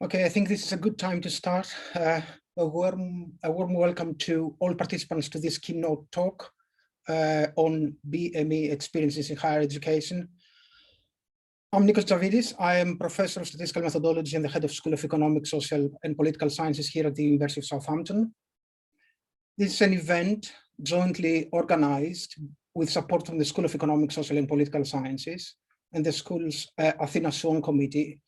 Okay, I think this is a good time to start. A warm welcome to all participants to this keynote talk on BME Experiences in Higher Education. I'm Nikos Javidis. I am Professor of Statistical Methodology and the Head of School of Economics, Social and Political Sciences here at the University of Southampton. This is an event jointly organized with support from the School of Economics, Social and Political Sciences and the school's Athena Swan Committee.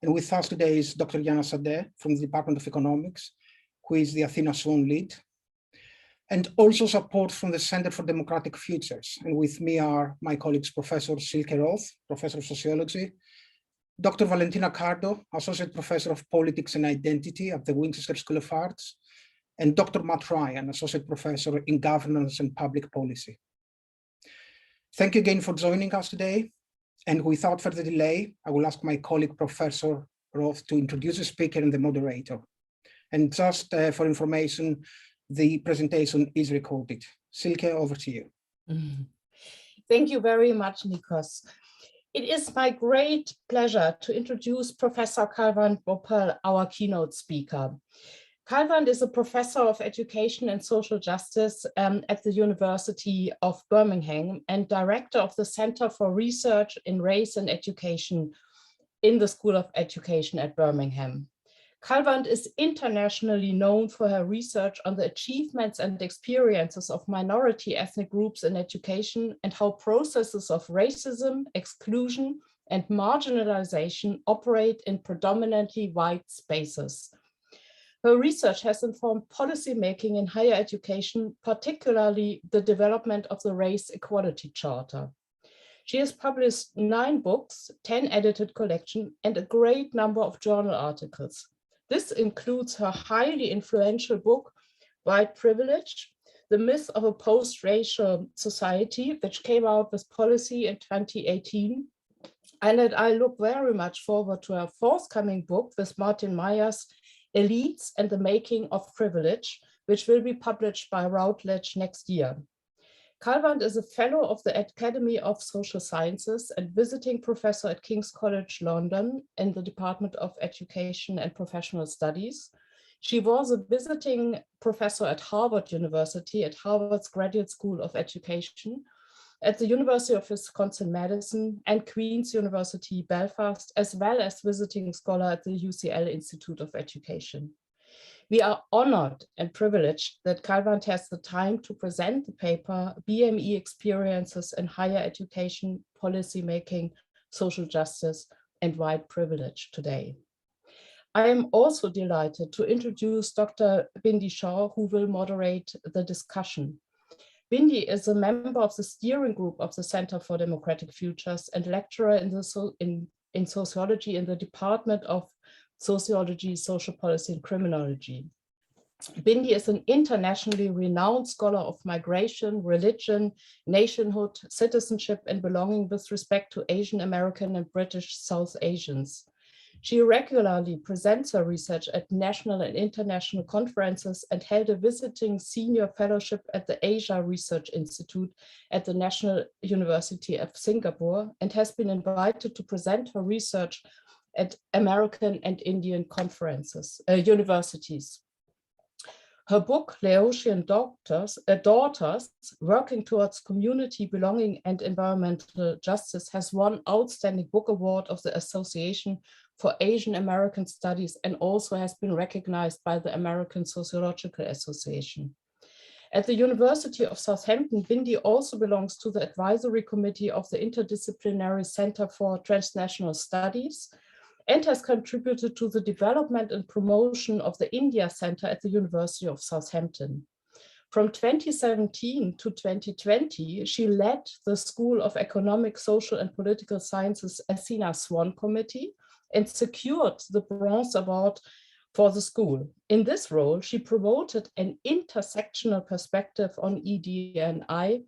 And with us today is Dr. Yana Sadeh from the Department of Economics, who is the Athena Swan lead, and also support from the Center for Democratic Futures. And with me are my colleagues, Professor Silke Roth, Professor of Sociology, Dr. Valentina Cardo, Associate Professor of Politics and Identity at the Winchester School of Arts, and Dr. Matt Ryan, Associate Professor in Governance and Public Policy. Thank you again for joining us today. And without further delay, I will ask my colleague, Professor Roth, to introduce the speaker and the moderator. And just for information, the presentation is recorded. Silke, over to you. Thank you very much, Nikos. It is my great pleasure to introduce Professor Kalvand Bhopal, our keynote speaker. Kalvand is a professor of education and social justice at the University of Birmingham and director of the Center for Research in Race and Education in the School of Education at Birmingham. Kalvand is internationally known for her research on the achievements and experiences of minority ethnic groups in education and how processes of racism, exclusion, and marginalisation operate in predominantly white spaces. Her research has informed policymaking in higher education, particularly the development of the Race Equality Charter. She has published 9 books, 10 edited collections, and a great number of journal articles. This includes her highly influential book, White Privilege, The Myth of a Post-Racial Society, which came out with Policy in 2018. And I look very much forward to her forthcoming book with Martin Meyers, Elites and the Making of Privilege, which will be published by Routledge next year. Kalvand is a fellow of the Academy of Social Sciences and visiting professor at King's College London in the Department of Education and Professional Studies. She was a visiting professor at Harvard University at Harvard's Graduate School of Education, at the University of Wisconsin-Madison and Queen's University, Belfast, as well as visiting scholar at the UCL Institute of Education. We are honored and privileged that Kalvand has the time to present the paper BME Experiences in Higher Education, Policymaking, Social Justice, and White Privilege today. I am also delighted to introduce Dr. Bindi Shaw, who will moderate the discussion. Bindi is a member of the steering group of the Center for Democratic Futures and lecturer in sociology in the Department of Sociology, Social Policy, and Criminology. Bindi is an internationally renowned scholar of migration, religion, nationhood, citizenship, and belonging with respect to Asian American and British South Asians. She regularly presents her research at national and international conferences and held a visiting senior fellowship at the Asia Research Institute at the National University of Singapore and has been invited to present her research at American and Indian conferences, universities. Her book, Laotian Daughters, Working Towards Community Belonging and Environmental Justice, has won Outstanding Book Award of the Association for Asian American Studies and also has been recognized by the American Sociological Association. At the University of Southampton, Bindi also belongs to the advisory committee of the Interdisciplinary Center for Transnational Studies and has contributed to the development and promotion of the India Center at the University of Southampton. From 2017 to 2020, she led the School of Economic, Social and Political Sciences Athena Swan Committee and secured the Bronze Award for the school. In this role, she promoted an intersectional perspective on ED&I,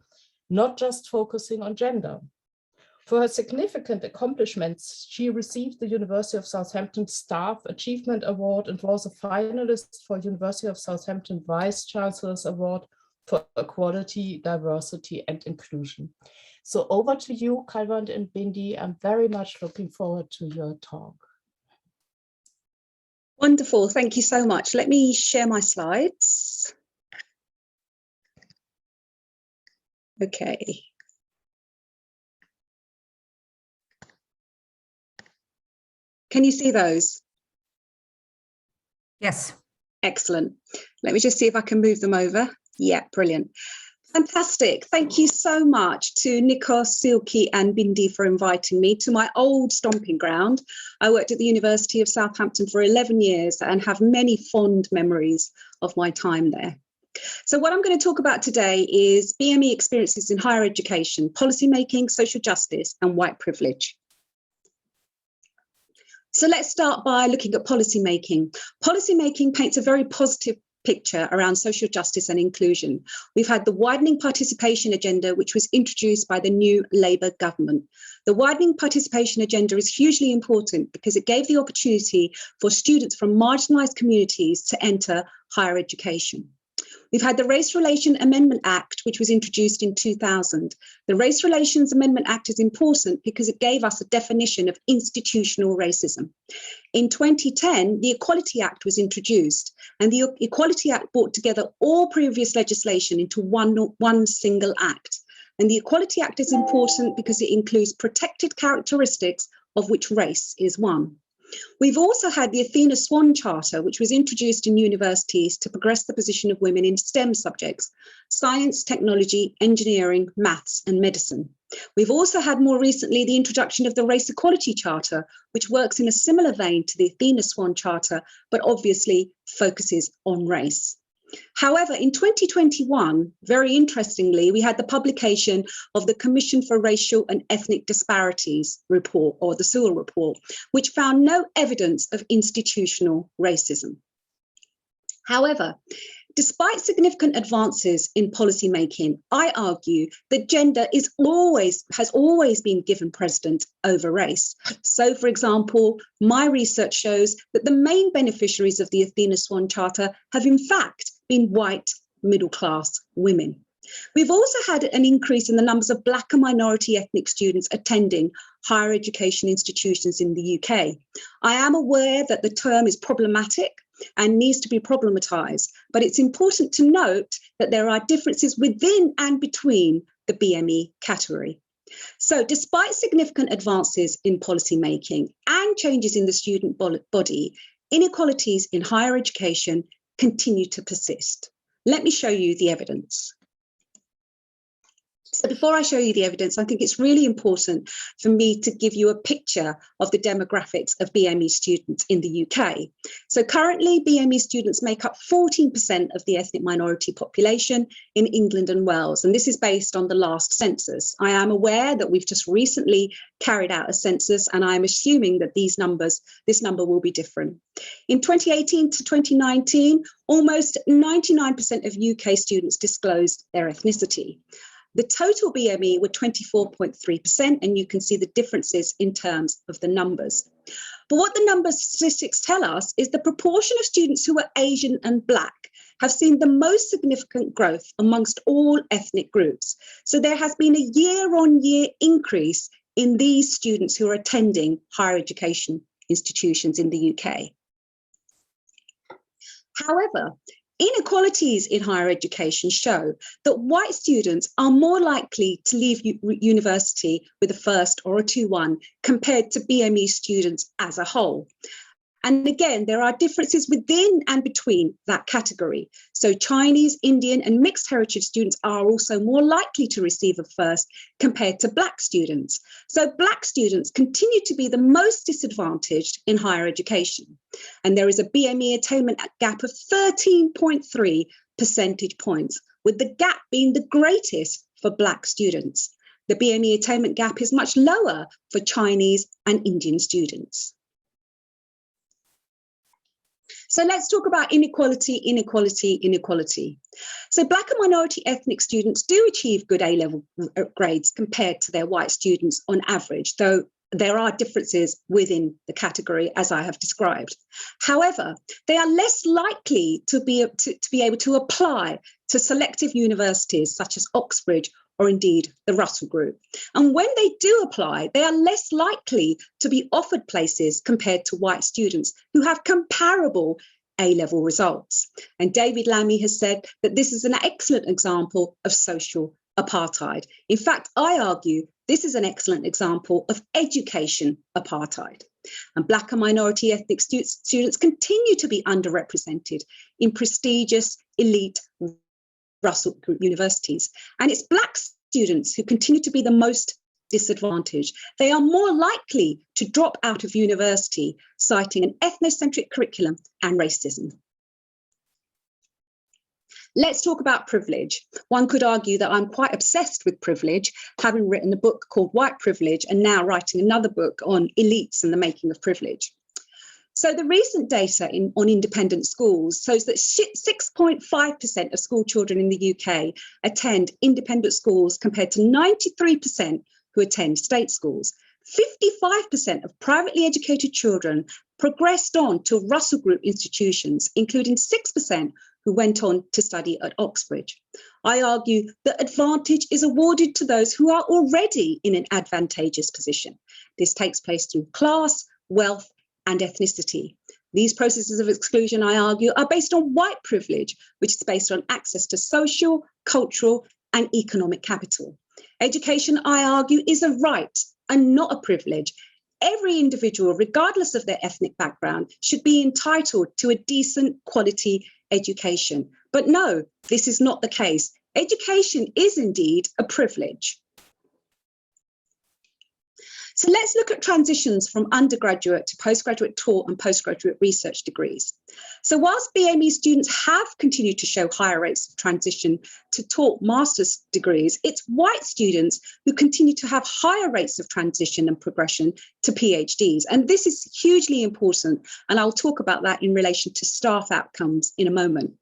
not just focusing on gender. For her significant accomplishments, she received the University of Southampton Staff Achievement Award and was a finalist for University of Southampton Vice Chancellor's Award for Equality, Diversity and Inclusion. So over to you, Kalvand and Bindi. I'm very much looking forward to your talk. Wonderful, thank you so much. Let me share my slides. Okay. Can you see those? Yes. Excellent. Let me just see if I can move them over. Yeah, brilliant. Fantastic. Thank you so much to Nikos, Silky and Bindi for inviting me to my old stomping ground. I worked at the University of Southampton for 11 years and have many fond memories of my time there. So what I'm going to talk about today is BME experiences in higher education, policymaking, social justice and white privilege. So let's start by looking at policymaking. Policymaking paints a very positive picture around social justice and inclusion. We've had the widening participation agenda, which was introduced by the new Labour government. The widening participation agenda is hugely important because it gave the opportunity for students from marginalised communities to enter higher education. We've had the Race Relations Amendment Act, which was introduced in 2000. The Race Relations Amendment Act is important because it gave us a definition of institutional racism. In 2010, the Equality Act was introduced, and the Equality Act brought together all previous legislation into one single act. And the Equality Act is important because it includes protected characteristics, of which race is one. We've also had the Athena Swan Charter, which was introduced in universities to progress the position of women in STEM subjects: science, technology, engineering, maths and medicine. We've also had more recently the introduction of the Race Equality Charter, which works in a similar vein to the Athena Swan Charter, but obviously focuses on race. However, in 2021, very interestingly, we had the publication of the Commission for Racial and Ethnic Disparities report, or the SEWAR report, which found no evidence of institutional racism. However, despite significant advances in policymaking, I argue that gender has always been given precedence over race. So, for example, my research shows that the main beneficiaries of the Athena Swan Charter have in fact been white middle-class women. We've also had an increase in the numbers of Black and minority ethnic students attending higher education institutions in the UK. I am aware that the term is problematic and needs to be problematised, but it's important to note that there are differences within and between the BME category. So despite significant advances in policymaking and changes in the student body, inequalities in higher education continue to persist. Let me show you the evidence. So before I show you the evidence, I think it's really important for me to give you a picture of the demographics of BME students in the UK. So currently, BME students make up 14% of the ethnic minority population in England and Wales, and this is based on the last census. I am aware that we've just recently carried out a census, and I'm assuming that this number will be different. In 2018 to 2019, almost 99% of UK students disclosed their ethnicity. The total BME were 24.3%, and you can see the differences in terms of the numbers. But what the numbers statistics tell us is the proportion of students who are Asian and Black have seen the most significant growth amongst all ethnic groups. So there has been a year-on-year increase in these students who are attending higher education institutions in the UK. However, inequalities in higher education show that white students are more likely to leave university with a first or a 2-1 compared to BME students as a whole. And again, there are differences within and between that category. So Chinese, Indian and mixed heritage students are also more likely to receive a first compared to Black students. So Black students continue to be the most disadvantaged in higher education. And there is a BME attainment gap of 13.3 percentage points, with the gap being the greatest for Black students. The BME attainment gap is much lower for Chinese and Indian students. So let's talk about inequality. So Black and minority ethnic students do achieve good A-level grades compared to their white students on average, though there are differences within the category, as I have described. However, they are less likely to be able to apply to selective universities such as Oxbridge or indeed the Russell Group. And when they do apply, they are less likely to be offered places compared to white students who have comparable A-level results. And David Lammy has said that this is an excellent example of social apartheid. In fact, I argue this is an excellent example of education apartheid. And Black and minority ethnic students continue to be underrepresented in prestigious elite Russell Group universities. And it's Black students who continue to be the most disadvantaged. They are more likely to drop out of university, citing an ethnocentric curriculum and racism. Let's talk about privilege. One could argue that I'm quite obsessed with privilege, having written a book called White Privilege and now writing another book on elites and the making of privilege. So the recent data on independent schools shows that 6.5% of school children in the UK attend independent schools compared to 93% who attend state schools. 55% of privately educated children progressed on to Russell Group institutions, including 6% who went on to study at Oxbridge. I argue that advantage is awarded to those who are already in an advantageous position. This takes place through class, wealth, and ethnicity. These processes of exclusion, I argue, are based on white privilege, which is based on access to social, cultural, and economic capital. Education, I argue, is a right and not a privilege. Every individual, regardless of their ethnic background, should be entitled to a decent quality education. But no, this is not the case. Education is indeed a privilege. So let's look at transitions from undergraduate to postgraduate taught and postgraduate research degrees. So whilst BME students have continued to show higher rates of transition to taught master's degrees, it's white students who continue to have higher rates of transition and progression to PhDs. And this is hugely important, and I'll talk about that in relation to staff outcomes in a moment.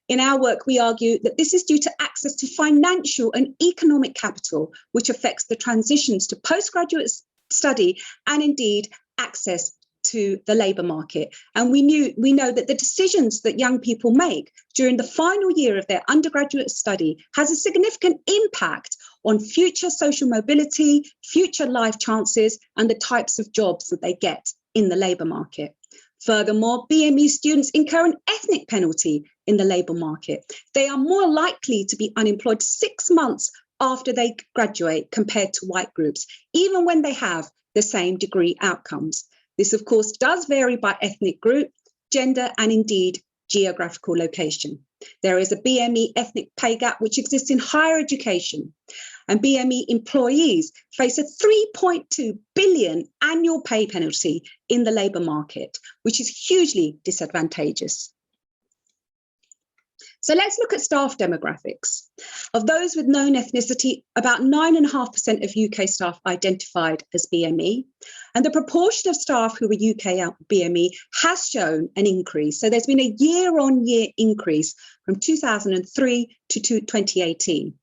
In our work, we argue that this is due to access to financial and economic capital, which affects the transitions to postgraduate study and indeed access to the labour market. And we know that the decisions that young people make during the final year of their undergraduate study has a significant impact on future social mobility, future life chances, and the types of jobs that they get in the labour market. Furthermore, BME students incur an ethnic penalty in the labour market. They are more likely to be unemployed 6 months after they graduate compared to white groups, even when they have the same degree outcomes. This, of course, does vary by ethnic group, gender, and indeed geographical location. There is a BME ethnic pay gap which exists in higher education, and BME employees face a 3.2 billion annual pay penalty in the labour market, which is hugely disadvantageous. So let's look at staff demographics. Of those with known ethnicity, about 9.5% of UK staff identified as BME, and the proportion of staff who were UK BME has shown an increase. So there's been a year-on-year increase from 2003 to 2018.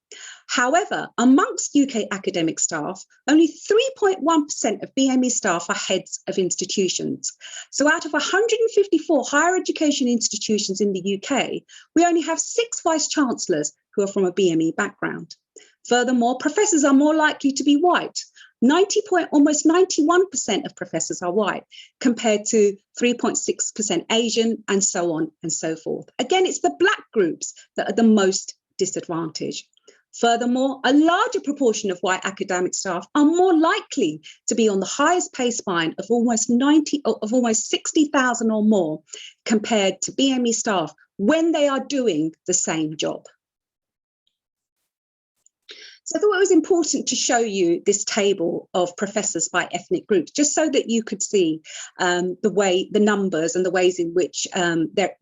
However, amongst UK academic staff, only 3.1% of BME staff are heads of institutions. So out of 154 higher education institutions in the UK, we only have 6 vice-chancellors who are from a BME background. Furthermore, professors are more likely to be white. Almost 91% of professors are white, compared to 3.6% Asian, and so on and so forth. Again, it's the Black groups that are the most disadvantaged. Furthermore, a larger proportion of white academic staff are more likely to be on the highest pay spine of almost 60,000 or more compared to BME staff when they are doing the same job. So I thought it was important to show you this table of professors by ethnic groups, just so that you could see the numbers and the ways in which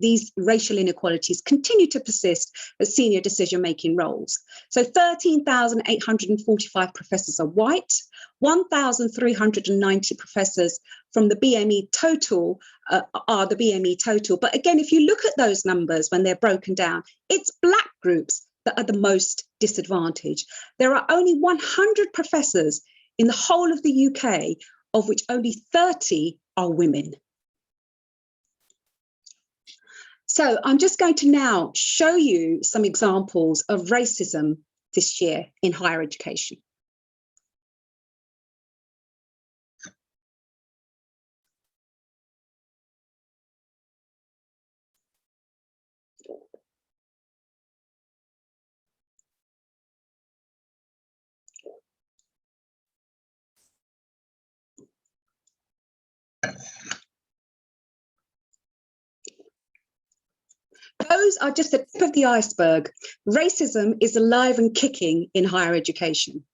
these racial inequalities continue to persist as senior decision-making roles. So 13,845 professors are white, 1,390 professors from the BME total are the BME total. But again, if you look at those numbers when they're broken down, it's Black groups that are the most disadvantaged. There are only 100 professors in the whole of the UK, of which only 30 are women. So I'm just going to now show you some examples of racism this year in higher education. Those are just the tip of the iceberg. Racism is alive and kicking in higher education.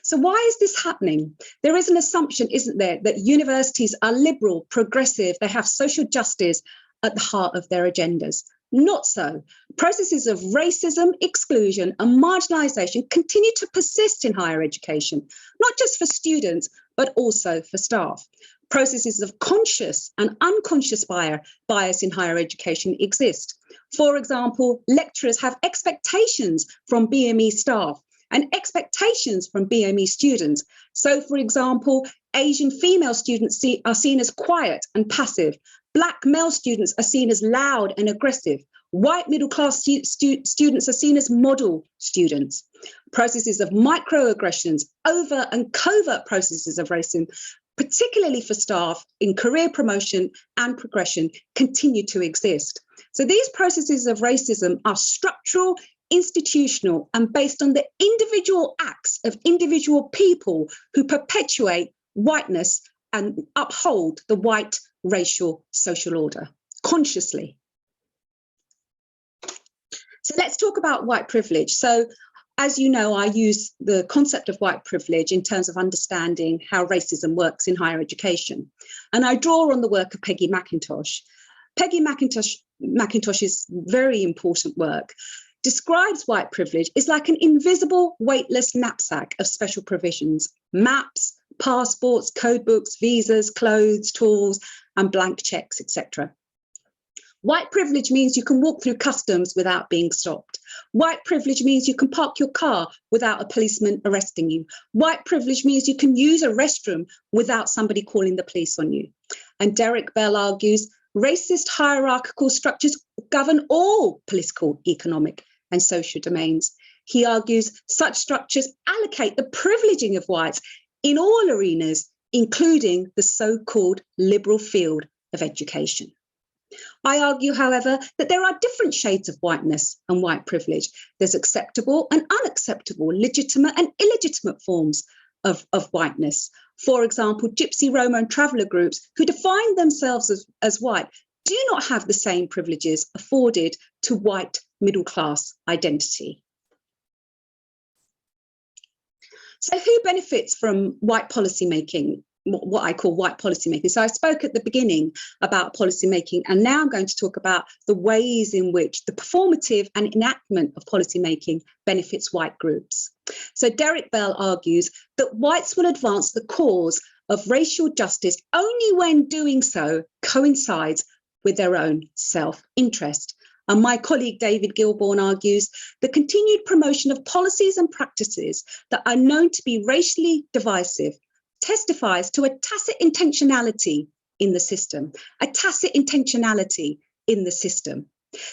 So why is this happening? There is an assumption, isn't there, that universities are liberal, progressive, they have social justice at the heart of their agendas. Not so. Processes of racism, exclusion, and marginalisation continue to persist in higher education, not just for students, but also for staff. Processes of conscious and unconscious bias in higher education exist. For example, lecturers have expectations from BME staff and expectations from BME students. So, for example, Asian female students are seen as quiet and passive. Black male students are seen as loud and aggressive. White middle-class students are seen as model students. Processes of microaggressions, overt and covert processes of racism, particularly for staff in career promotion and progression, continue to exist. So these processes of racism are structural, institutional, and based on the individual acts of individual people who perpetuate whiteness and uphold the white racial social order consciously. So let's talk about white privilege. So, as you know, I use the concept of white privilege in terms of understanding how racism works in higher education. And I draw on the work of Peggy McIntosh. Peggy McIntosh's very important work describes white privilege as like an invisible, weightless knapsack of special provisions: maps, passports, code books, visas, clothes, tools, and blank checks, etc. White privilege means you can walk through customs without being stopped. White privilege means you can park your car without a policeman arresting you. White privilege means you can use a restroom without somebody calling the police on you. And Derek Bell argues racist hierarchical structures govern all political, economic, and social domains. He argues such structures allocate the privileging of whites in all arenas, including the so-called liberal field of education. I argue, however, that there are different shades of whiteness and white privilege. There's acceptable and unacceptable, legitimate and illegitimate forms of whiteness. For example, Gypsy, Roma and traveller groups who define themselves as white do not have the same privileges afforded to white middle-class identity. So who benefits from white policy making? What I call white policymaking. So I spoke at the beginning about policymaking, and now I'm going to talk about the ways in which the performative and enactment of policymaking benefits white groups. So Derek Bell argues that whites will advance the cause of racial justice only when doing so coincides with their own self-interest. And my colleague David Gilbourne argues the continued promotion of policies and practices that are known to be racially divisive testifies to a tacit intentionality in the system, a tacit intentionality in the system.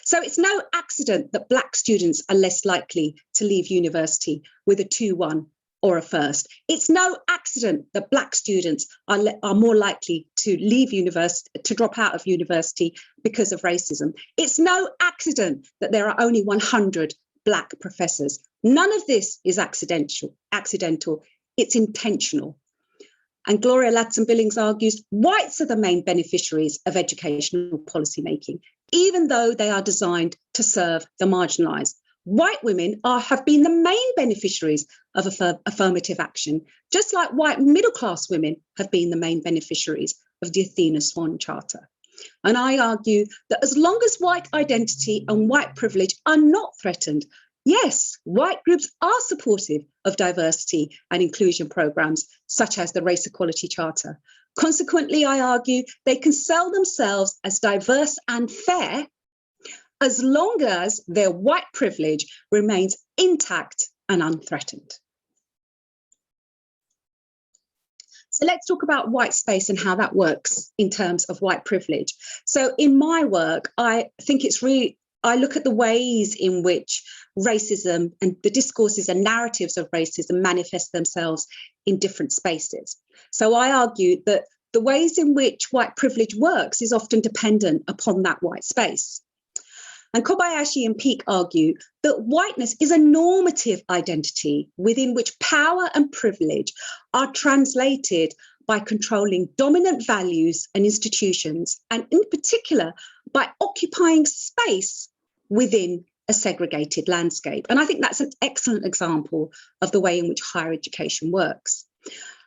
So it's no accident that Black students are less likely to leave university with a 2-1 or a first. It's no accident that Black students are more likely to leave university, to drop out of university because of racism. It's no accident that there are only 100 Black professors. None of this is accidental. It's intentional. And Gloria Ladson-Billings argues whites are the main beneficiaries of educational policymaking, even though they are designed to serve the marginalised. White women have been the main beneficiaries of affirmative action, just like white middle-class women have been the main beneficiaries of the Athena Swan Charter. And I argue that as long as white identity and white privilege are not threatened, yes, white groups are supportive of diversity and inclusion programmes, such as the Race Equality Charter. Consequently, I argue they can sell themselves as diverse and fair as long as their white privilege remains intact and unthreatened. So let's talk about white space and how that works in terms of white privilege. So in my work, I think it's really, I look at the ways in which racism and the discourses and narratives of racism manifest themselves in different spaces. So I argue that the ways in which white privilege works is often dependent upon that white space. And Kobayashi and Peake argue that whiteness is a normative identity within which power and privilege are translated by controlling dominant values and institutions, and in particular, by occupying space within a segregated landscape. And I think that's an excellent example of the way in which higher education works.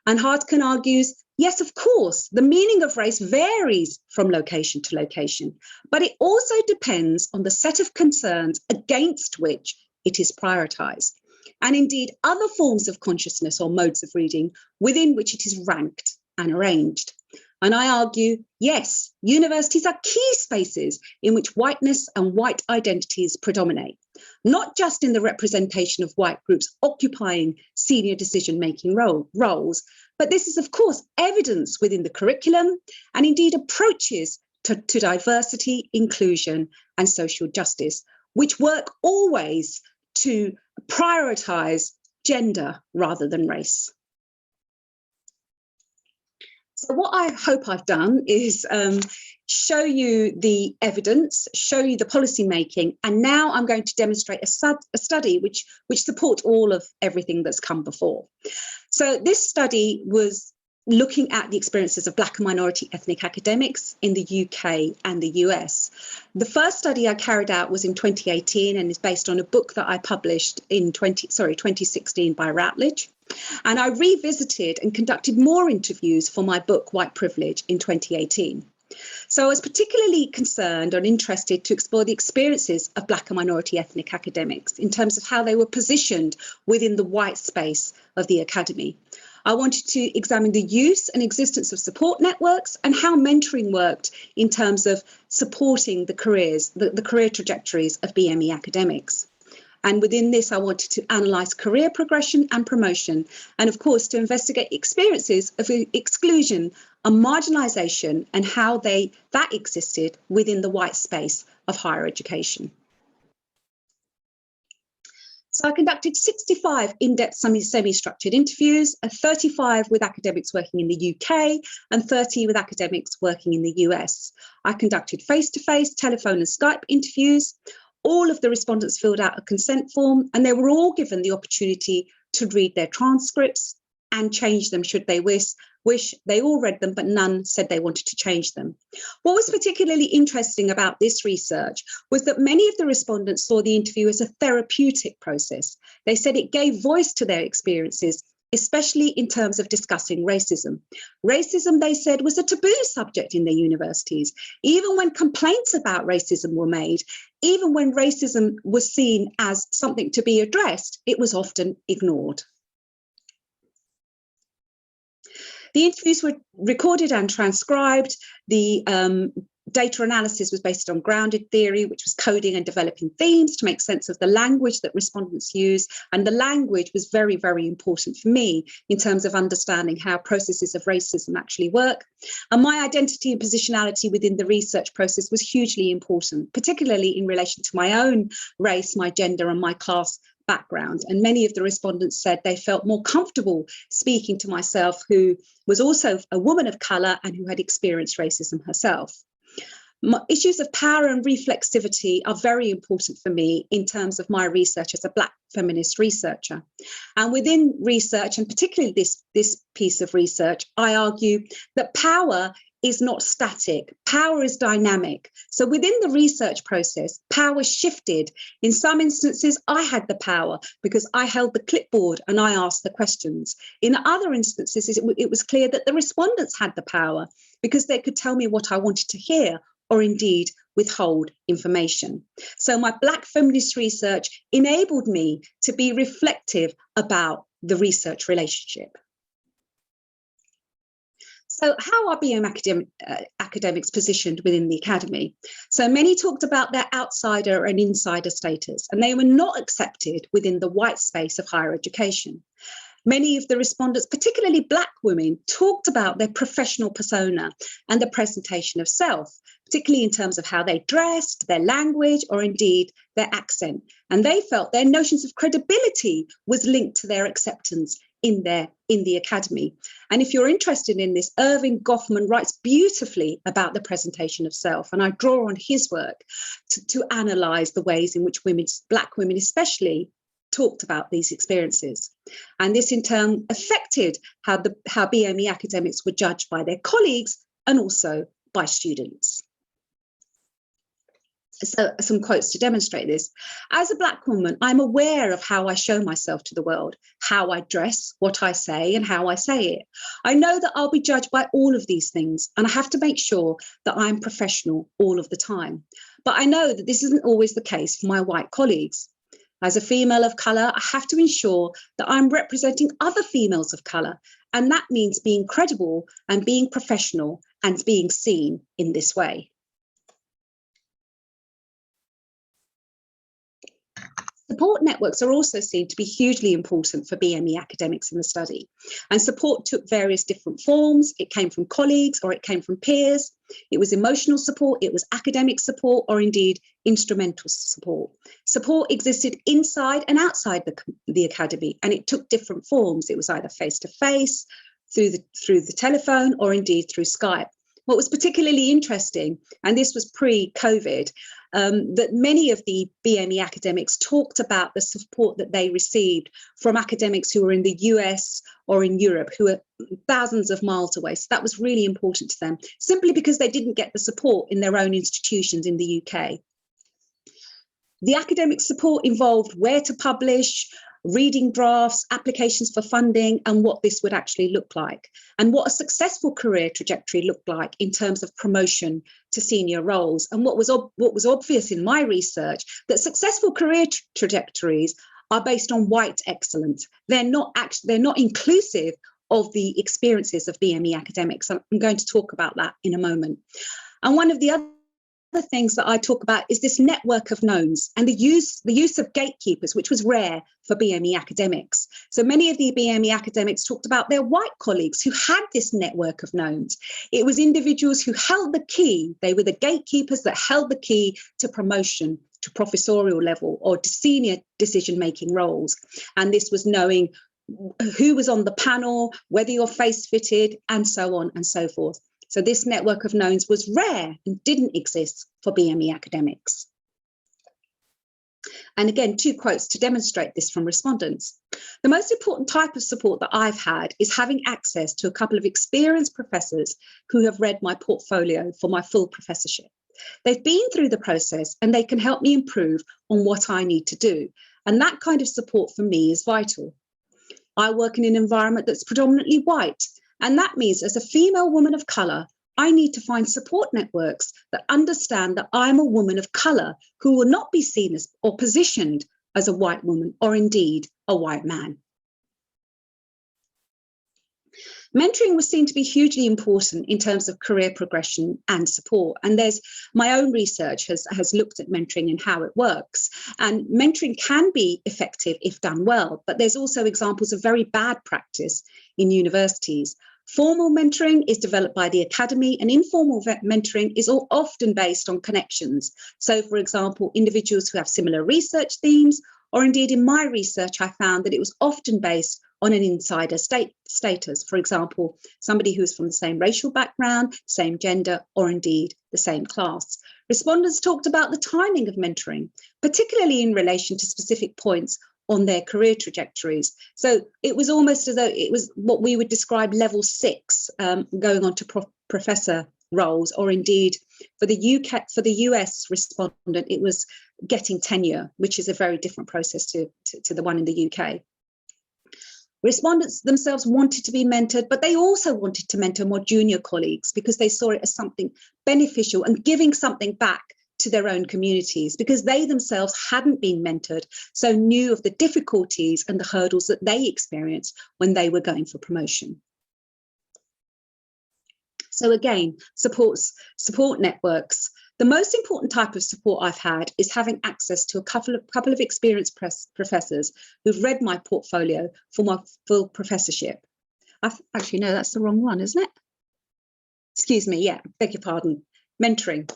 And Hartkin argues, yes, of course, the meaning of race varies from location to location, but it also depends on the set of concerns against which it is prioritised, and indeed other forms of consciousness or modes of reading within which it is ranked and arranged. And I argue, yes, universities are key spaces in which whiteness and white identities predominate, not just in the representation of white groups occupying senior decision-making roles, but this is, of course, evidence within the curriculum and indeed approaches to diversity, inclusion, and social justice, which work always to prioritise gender rather than race. So what I hope I've done is show you the evidence, show you the policy making, and now I'm going to demonstrate a study which supports all of everything that's come before. So this study was looking at the experiences of Black and minority ethnic academics in the UK and the US. The first study I carried out was in 2018 and is based on a book that I published in 2016 by Routledge. And I revisited and conducted more interviews for my book, White Privilege, in 2018. So I was particularly concerned and interested to explore the experiences of Black and minority ethnic academics in terms of how they were positioned within the white space of the academy. I wanted to examine the use and existence of support networks and how mentoring worked in terms of supporting the careers, the career trajectories of BME academics. And within this, I wanted to analyse career progression and promotion, and of course, to investigate experiences of exclusion and marginalisation and how that existed within the white space of higher education. So I conducted 65 in-depth semi-structured interviews, 35 with academics working in the UK and 30 with academics working in the US. I conducted face-to-face, telephone and Skype interviews. All of the respondents filled out a consent form and they were all given the opportunity to read their transcripts and change them should they wish. They all read them, but none said they wanted to change them. What was particularly interesting about this research was that many of the respondents saw the interview as a therapeutic process. They said it gave voice to their experiences, especially in terms of discussing racism. Racism, they said, was a taboo subject in their universities. Even when complaints about racism were made, even when racism was seen as something to be addressed, it was often ignored. The interviews were recorded and transcribed. The data analysis was based on grounded theory, which was coding and developing themes to make sense of the language that respondents use. And the language was very, very important for me in terms of understanding how processes of racism actually work. And my identity and positionality within the research process was hugely important, particularly in relation to my own race, my gender, and my class background. And many of the respondents said they felt more comfortable speaking to myself, who was also a woman of colour and who had experienced racism herself. Issues of power and reflexivity are very important for me in terms of my research as a Black feminist researcher. And within research, and particularly this piece of research, I argue that power is not static, power is dynamic. So within the research process, power shifted. In some instances, I had the power because I held the clipboard and I asked the questions. In other instances, it was clear that the respondents had the power because they could tell me what I wanted to hear, or indeed withhold information. So my Black feminist research enabled me to be reflective about the research relationship. So how are BME academics positioned within the academy? So many talked about their outsider and insider status, and they were not accepted within the white space of higher education. Many of the respondents, particularly Black women, talked about their professional persona and the presentation of self, particularly in terms of how they dressed, their language, or indeed their accent. And they felt their notions of credibility was linked to their acceptance in the academy. And if you're interested in this, Irving Goffman writes beautifully about the presentation of self. And I draw on his work to analyse the ways in which women, Black women especially, talked about these experiences. And this in turn affected how BME academics were judged by their colleagues and also by students. So some quotes to demonstrate this. As a Black woman, I'm aware of how I show myself to the world, how I dress, what I say, and how I say it. I know that I'll be judged by all of these things, and I have to make sure that I'm professional all of the time. But I know that this isn't always the case for my white colleagues. As a female of colour, I have to ensure that I'm representing other females of colour, and that means being credible and being professional and being seen in this way. Support networks are also seen to be hugely important for BME academics in the study, and support took various different forms. It came from colleagues or it came from peers. It was emotional support, it was academic support, or indeed instrumental support. Support existed inside and outside the academy, and it took different forms. It was either face-to-face, through the telephone, or indeed through Skype. What was particularly interesting, and this was pre-COVID, that many of the BME academics talked about the support that they received from academics who were in the US or in Europe, who are thousands of miles away. So that was really important to them, simply because they didn't get the support in their own institutions in the UK. The academic support involved where to publish, reading drafts, applications for funding, and what this would actually look like, and what a successful career trajectory looked like in terms of promotion to senior roles. And what was obvious in my research, that successful career trajectories are based on white excellence. They're not inclusive of the experiences of BME academics. I'm going to talk about that in a moment. And one of the other things that I talk about is this network of knowns and the use of gatekeepers, which was rare for BME academics. So many of the BME academics talked about their white colleagues who had this network of knowns. It was individuals who held the key. They were the gatekeepers that held the key to promotion, to professorial level, or to senior decision-making roles. And this was knowing who was on the panel, whether your face fitted, and so on and so forth. So this network of knowns was rare and didn't exist for BME academics. And again, 2 quotes to demonstrate this from respondents. The most important type of support that I've had is having access to a couple of experienced professors who have read my portfolio for my full professorship. They've been through the process and they can help me improve on what I need to do. And that kind of support for me is vital. I work in an environment that's predominantly white. And that means as a female woman of colour, I need to find support networks that understand that I'm a woman of colour who will not be seen as or positioned as a white woman or indeed a white man. Mentoring was seen to be hugely important in terms of career progression and support. And there's my own research has looked at mentoring and how it works. And mentoring can be effective if done well, but there's also examples of very bad practice in universities. Formal mentoring is developed by the academy, and informal mentoring is often based on connections. So, for example, individuals who have similar research themes, or indeed in my research, I found that it was often based on an insider status. For example, somebody who's from the same racial background, same gender, or indeed the same class. Respondents talked about the timing of mentoring, particularly in relation to specific points on their career trajectories. So it was almost as though it was what we would describe level 6, going on to professor roles, or indeed for the US respondent, it was getting tenure, which is a very different process to the one in the UK. Respondents themselves wanted to be mentored, but they also wanted to mentor more junior colleagues because they saw it as something beneficial and giving something back to their own communities, because they themselves hadn't been mentored, so knew of the difficulties and the hurdles that they experienced when they were going for promotion. So again, support networks. The most important type of support I've had is having access to a couple of experienced professors who've read my portfolio for my full professorship. Actually, no, that's the wrong one, isn't it? Excuse me, yeah, beg your pardon. Mentoring.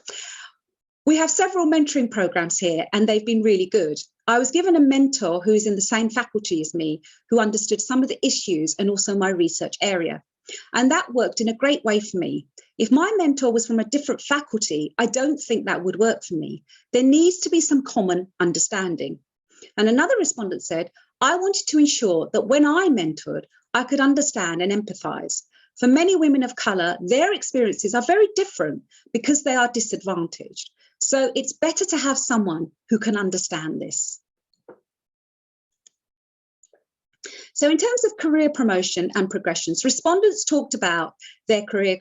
We have several mentoring programs here, and they've been really good. I was given a mentor who is in the same faculty as me, who understood some of the issues and also my research area. And that worked in a great way for me. If my mentor was from a different faculty, I don't think that would work for me. There needs to be some common understanding. And another respondent said, I wanted to ensure that when I mentored, I could understand and empathise. For many women of colour, their experiences are very different because they are disadvantaged. So it's better to have someone who can understand this. So in terms of career promotion and progressions, respondents talked about their career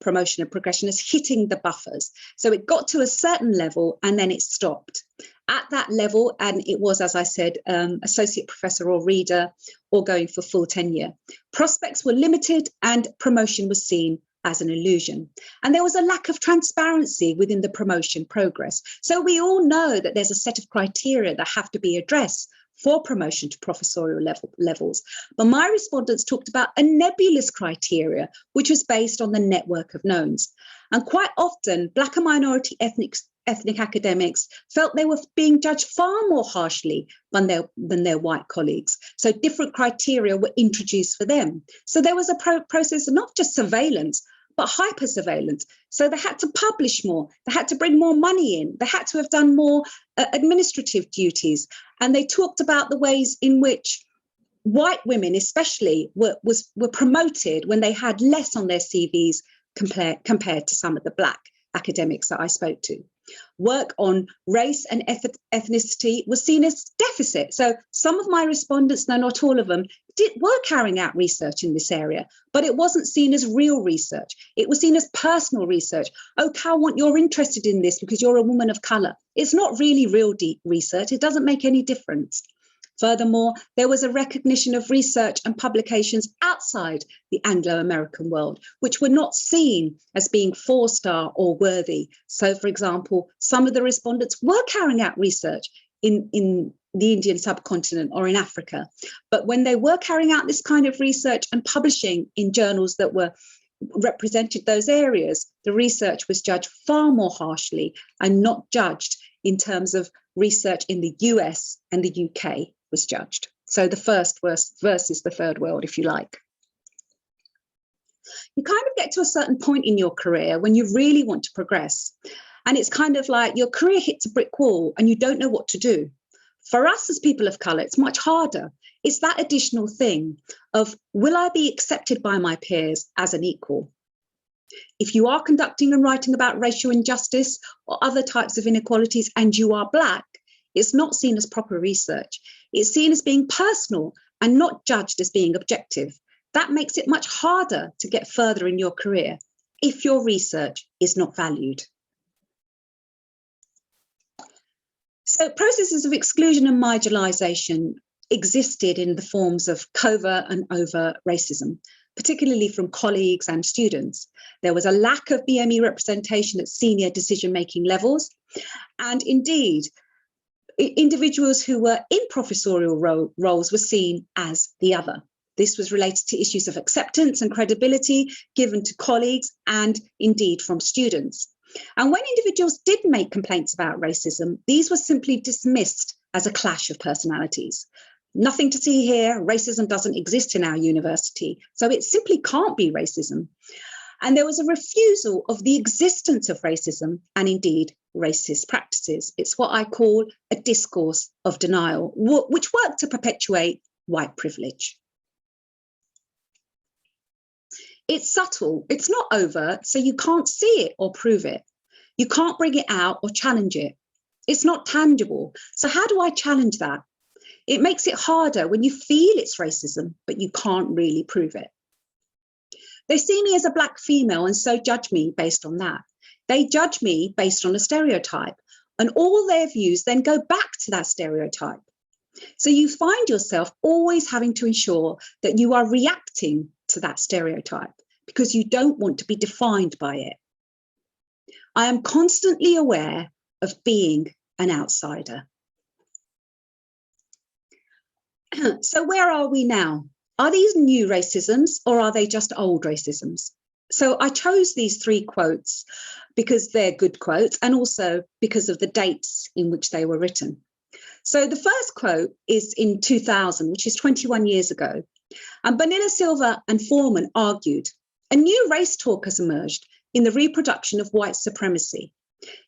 promotion and progression as hitting the buffers. So it got to a certain level and then it stopped. At that level, and it was, as I said, associate professor or reader or going for full tenure. Prospects were limited and promotion was seen as an illusion. And there was a lack of transparency within the promotion progress. So we all know that there's a set of criteria that have to be addressed for promotion to professorial levels. But my respondents talked about a nebulous criteria, which was based on the network of knowns. And quite often, Black and minority ethnic academics felt they were being judged far more harshly than their white colleagues. So different criteria were introduced for them. So there was a process of not just surveillance, but hyper surveillance. So they had to publish more, they had to bring more money in, they had to have done more administrative duties. And they talked about the ways in which white women especially were promoted when they had less on their CVs compared to some of the Black academics that I spoke to. Work on race and ethnicity was seen as deficit. So some of my respondents, though not all of them, were carrying out research in this area, but it wasn't seen as real research. It was seen as personal research. Oh, Cal, you're interested in this because you're a woman of colour. It's not really real deep research. It doesn't make any difference. Furthermore, there was a recognition of research and publications outside the Anglo-American world, which were not seen as being 4-star or worthy. So, for example, some of the respondents were carrying out research in the Indian subcontinent or in Africa. But when they were carrying out this kind of research and publishing in journals that were represented those areas, the research was judged far more harshly and not judged in terms of research in the US and the UK was judged. So the first versus the third world, if you like. You kind of get to a certain point in your career when you really want to progress. And it's kind of like your career hits a brick wall and you don't know what to do. For us as people of colour, it's much harder. It's that additional thing of, will I be accepted by my peers as an equal? If you are conducting and writing about racial injustice or other types of inequalities and you are Black, it's not seen as proper research. It's seen as being personal and not judged as being objective. That makes it much harder to get further in your career if your research is not valued. So processes of exclusion and marginalisation existed in the forms of covert and overt racism, particularly from colleagues and students. There was a lack of BME representation at senior decision-making levels, and indeed, individuals who were in professorial roles were seen as the other. This was related to issues of acceptance and credibility given to colleagues and indeed from students. And when individuals did make complaints about racism, these were simply dismissed as a clash of personalities. Nothing to see here, racism doesn't exist in our university, so it simply can't be racism. And there was a refusal of the existence of racism and indeed racist practices. It's what I call a discourse of denial, which worked to perpetuate white privilege. It's subtle, it's not overt, so you can't see it or prove it. You can't bring it out or challenge it. It's not tangible. So how do I challenge that? It makes it harder when you feel it's racism, but you can't really prove it. They see me as a Black female and so judge me based on that. They judge me based on a stereotype, and all their views then go back to that stereotype. So you find yourself always having to ensure that you are reacting to that stereotype, because you don't want to be defined by it. I am constantly aware of being an outsider. So where are we now? Are these new racisms or are they just old racisms? So I chose these 3 quotes because they're good quotes and also because of the dates in which they were written. So the first quote is in 2000, which is 21 years ago. And Bonilla, Silva and Foreman argued, a new race talk has emerged in the reproduction of white supremacy.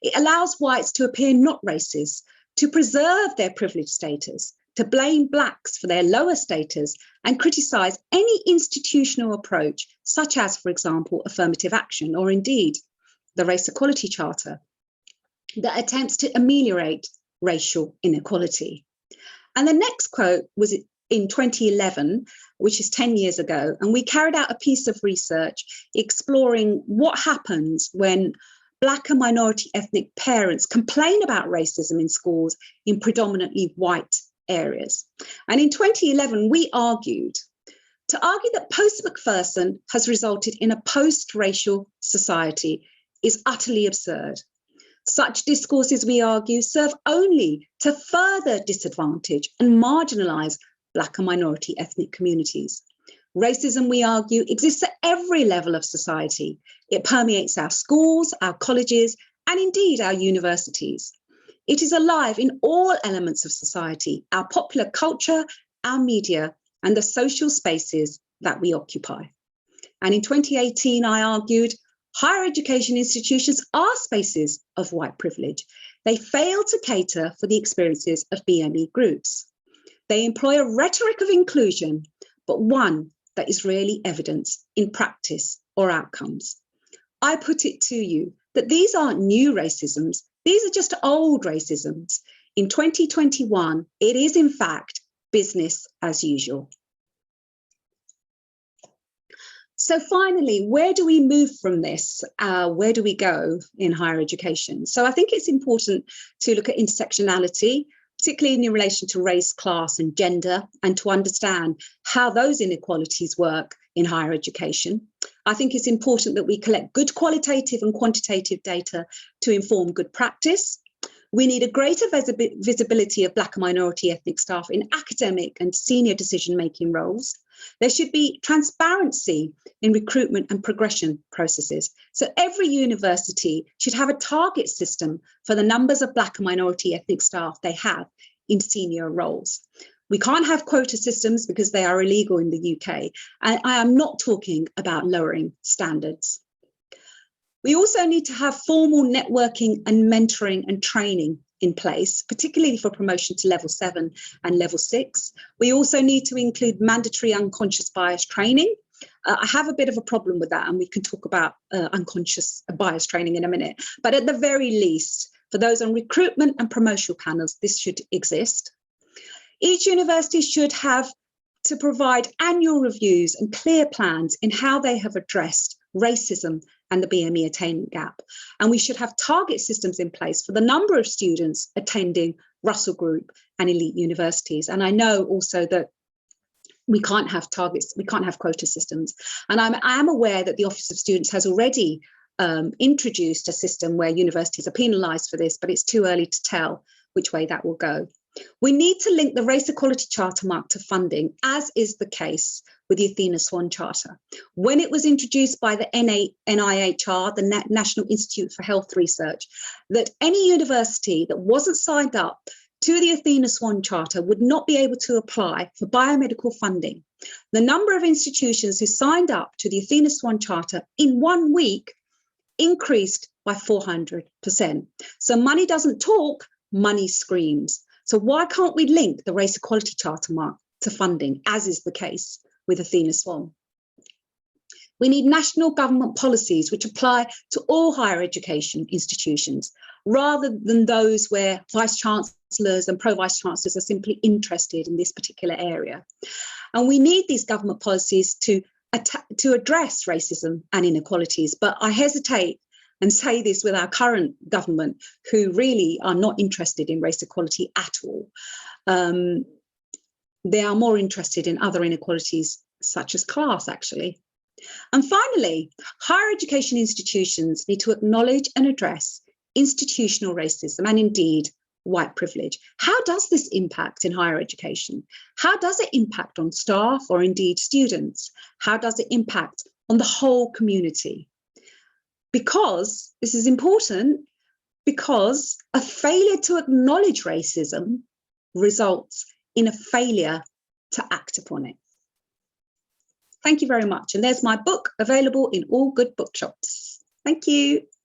It allows whites to appear not racist, to preserve their privileged status, to blame blacks for their lower status and criticise any institutional approach, such as, for example, affirmative action, or indeed the Race Equality Charter, that attempts to ameliorate racial inequality. And the next quote was in 2011, which is 10 years ago, and we carried out a piece of research exploring what happens when Black and minority ethnic parents complain about racism in schools in predominantly white areas. And in 2011, we argued that post-Macpherson has resulted in a post-racial society is utterly absurd. Such discourses, we argue, serve only to further disadvantage and marginalise Black and minority ethnic communities. Racism, we argue, exists at every level of society. It permeates our schools, our colleges, and indeed our universities. It is alive in all elements of society, our popular culture, our media, and the social spaces that we occupy. And in 2018, I argued, higher education institutions are spaces of white privilege. They fail to cater for the experiences of BME groups. They employ a rhetoric of inclusion, but one that is rarely evidenced in practice or outcomes. I put it to you that these aren't new racisms, these are just old racisms. In 2021, it is in fact business as usual. So finally, where do we move from this? Where do we go in higher education? So I think it's important to look at intersectionality, particularly in relation to race, class and gender, and to understand how those inequalities work in higher education. I think it's important that we collect good qualitative and quantitative data to inform good practice. We need a greater visibility of Black and minority ethnic staff in academic and senior decision-making roles. There should be transparency in recruitment and progression processes. So every university should have a target system for the numbers of Black and minority ethnic staff they have in senior roles. We can't have quota systems because they are illegal in the UK. And I am not talking about lowering standards. We also need to have formal networking and mentoring and training in place, particularly for promotion to level 7 and level 6. We also need to include mandatory unconscious bias training. I have a bit of a problem with that, and we can talk about unconscious bias training in a minute. But at the very least, for those on recruitment and promotional panels, this should exist. Each university should have to provide annual reviews and clear plans in how they have addressed racism and the BME attainment gap. And we should have target systems in place for the number of students attending Russell Group and elite universities. And I know also that we can't have targets, we can't have quota systems. And I am aware that the Office of Students has already introduced a system where universities are penalised for this, but it's too early to tell which way that will go. We need to link the Race Equality Charter mark to funding, as is the case with the Athena Swan Charter. When it was introduced by the NIHR, the National Institute for Health Research, that any university that wasn't signed up to the Athena Swan Charter would not be able to apply for biomedical funding. The number of institutions who signed up to the Athena Swan Charter in 1 week increased by 400%. So money doesn't talk, money screams. So why can't we link the Race Equality Charter mark to funding, as is the case with Athena Swan? We need national government policies which apply to all higher education institutions, rather than those where vice-chancellors and pro-vice-chancellors are simply interested in this particular area. And we need these government policies to address racism and inequalities, but I hesitate and say this with our current government, who really are not interested in race equality at all. They are more interested in other inequalities, such as class, actually. And finally, higher education institutions need to acknowledge and address institutional racism and indeed white privilege. How does this impact in higher education? How does it impact on staff or indeed students? How does it impact on the whole community? Because this is important, because a failure to acknowledge racism results in a failure to act upon it. Thank you very much. And there's my book available in all good bookshops. Thank you.